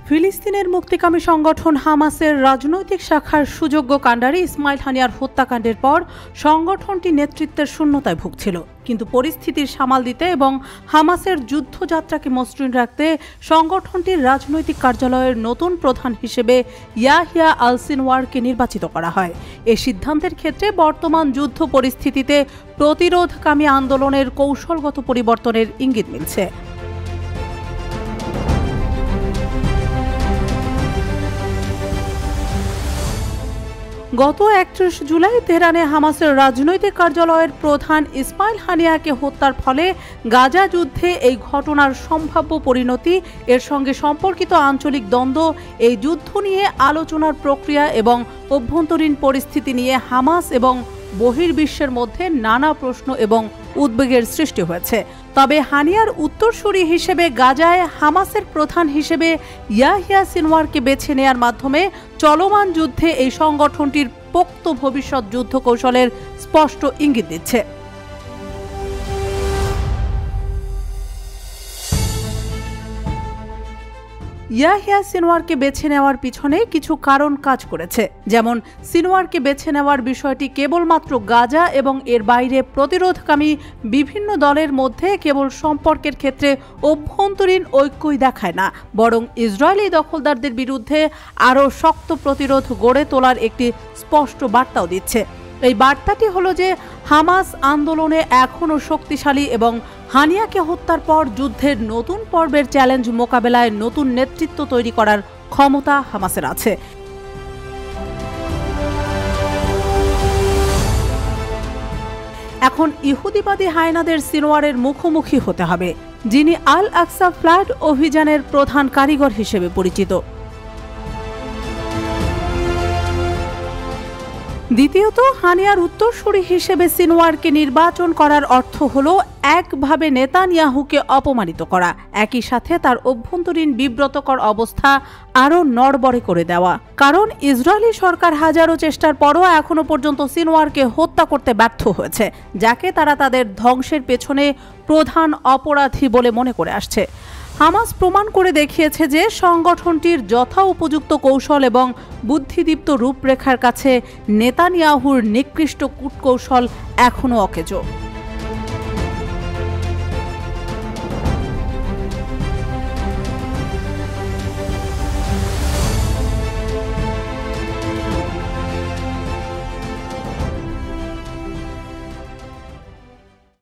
ফিলিস্তিনের মুক্তিকামী সংগঠন হামাসের রাজনৈতিক শাখার সুযোগ্য কাণ্ডারি ইসমাইল হানিয়ার হত্যাকাণ্ডের পর সংগঠনটি নেতৃত্বের শূন্যতায় ভুগছিল। কিন্তু পরিস্থিতির সামাল দিতে এবং হামাসের যুদ্ধযাত্রাকে মসৃণ রাখতে সংগঠনটির রাজনৈতিক কার্যালয়ের নতুন প্রধান হিসেবে ইয়াহিয়া আল সিনওয়ারকে নির্বাচিত করা হয়। এই সিদ্ধান্তের ক্ষেত্রে বর্তমান যুদ্ধ পরিস্থিতিতে প্রতিরোধকামী আন্দোলনের কৌশলগত পরিবর্তনের ইঙ্গিত মিলছে। গত 31 জুলাই তেহরানে হামাসের রাজনৈতিক কার্যালয়ের প্রধান ইসমাইল হানিয়াকে হত্যার ফলে গাজা যুদ্ধে এই ঘটনার সম্ভাব্য পরিণতি, এর সঙ্গে সম্পর্কিত আঞ্চলিক দ্বন্দ্ব, এই যুদ্ধ নিয়ে আলোচনার প্রক্রিয়া এবং অভ্যন্তরীণ পরিস্থিতি নিয়ে হামাস এবং বহির্বিশ্বের মধ্যে নানা প্রশ্ন এবং উদ্বেগের সৃষ্টি হয়েছে। তবে হানিয়ার উত্তরসূরি হিসেবে গাজায় হামাসের প্রধান হিসেবে ইয়াহিয়া সিনওয়ারকে বেছে নেয়ার মাধ্যমে চলমান যুদ্ধে এই সংগঠনটির পোক্ত ভবিষ্যৎ যুদ্ধ কৌশলের স্পষ্ট ইঙ্গিত দিচ্ছে। ইয়াহিয়া সিনওয়ারকে বেছে নেওয়ার পিছনে কিছু কারণ কাজ করেছে। যেমন, সিনওয়ারকে বেছে নেওয়ার বিষয়টি কেবলমাত্র গাজা এবং এর বাইরে প্রতিরোধকামী বিভিন্ন দলের মধ্যে কেবল সম্পর্কের ক্ষেত্রে অভ্যন্তরীণ ঐক্যই দেখায় না, বরং ইসরায়েলি দখলদারদের বিরুদ্ধে আরও শক্ত প্রতিরোধ গড়ে তোলার একটি স্পষ্ট বার্তাও দিচ্ছে। এই বার্তাটি হলো যে হামাস আন্দোলনে এখনও শক্তিশালী এবং হানিয়াকে হত্যার পর যুদ্ধের নতুন পর্বের চ্যালেঞ্জ মোকাবেলায় নতুন নেতৃত্ব তৈরি করার ক্ষমতা হামাসের আছে। এখন ইহুদিবাদী হায়নাদের সিনওয়ারের মুখোমুখি হতে হবে, যিনি আল আকসা ফ্লাড অভিযানের প্রধান কারিগর হিসেবে পরিচিত। দ্বিতীয়ত, হানিয়ার উত্তরসূরি হিসেবে সিনওয়ারকে নির্বাচন করার অর্থ হল একভাবে নেতানিয়াহুকে অপমানিত করা, একই সাথে তার অভ্যন্তরীণ বিব্রতকর অবস্থা আরও নড়বড়ে করে দেওয়া। কারণ ইসরায়েলি সরকার হাজারো চেষ্টার পরও এখনো পর্যন্ত সিনওয়ারকে হত্যা করতে ব্যর্থ হয়েছে, যাকে তারা তাদের ধ্বংসের পেছনে প্রধান অপরাধী বলে মনে করে আসছে। হামাস প্রমাণ করে দেখিয়েছে যে সংগঠনটির যথা উপযুক্ত কৌশল এবং বুদ্ধিদীপ্ত রূপরেখার কাছে নেতানিয়াহুর নিকৃষ্ট কূটকৌশল এখনও অকেজো।